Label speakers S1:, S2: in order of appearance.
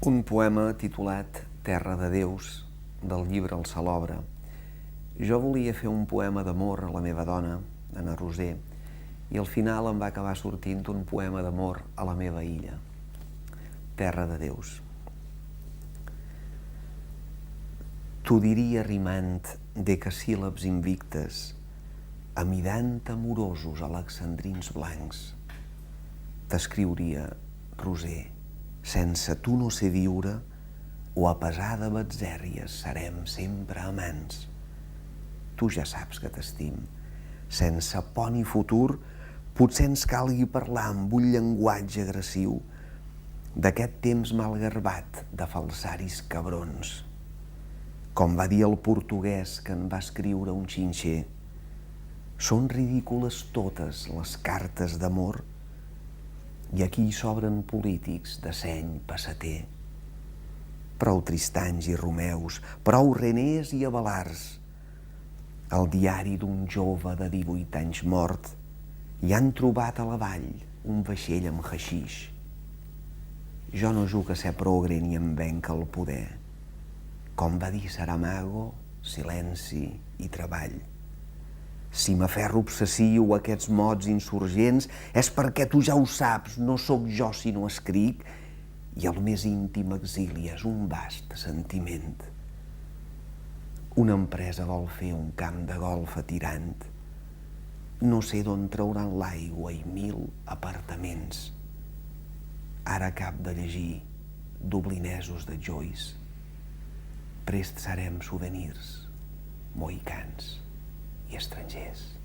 S1: Un poema titulat Terra de Déus, del llibre El Salobre. Jo volia fer un poema d'amor a la meva dona, Ana Roser, i al final em va acabar sortint un poema d'amor a la meva illa. Terra de Déus. T'ho diria rimant decasíl·labs invictes, amidant amorosos alexandrins blancs. T'escriuria, Roser, sense tu no sé viure, o a pesar de batzèries serem sempre amants. Tu ja saps que t'estim. Sense por ni futur, potser ens calgui parlar amb un llenguatge agressiu d'aquest temps malgarbat de falsaris cabrons. Com va dir el portuguès que en va escriure un xinxer, són ridícules totes les cartes d'amor i aquí hi sobren polítics de seny passater. Prou Tristanys i Romeus, prou Renés i Abalars. Al diari d'un jove de 18 anys mort hi han trobat a la vall un vaixell amb haixix. Jo no juc a ser progre ni em venc el poder. Com va dir Saramago, silenci i treball. Si m'aferro obsessiu a aquests mots insurgents és perquè tu ja ho saps, no sóc jo si no escric, i el més íntim exili és un vast sentiment. Una empresa vol fer un camp de golf atirant. No sé d'on trauran l'aigua i 1000 apartaments. Ara acab de llegir Dublinesos de Joyce. Prest serem souvenirs, mohicans i estrangers.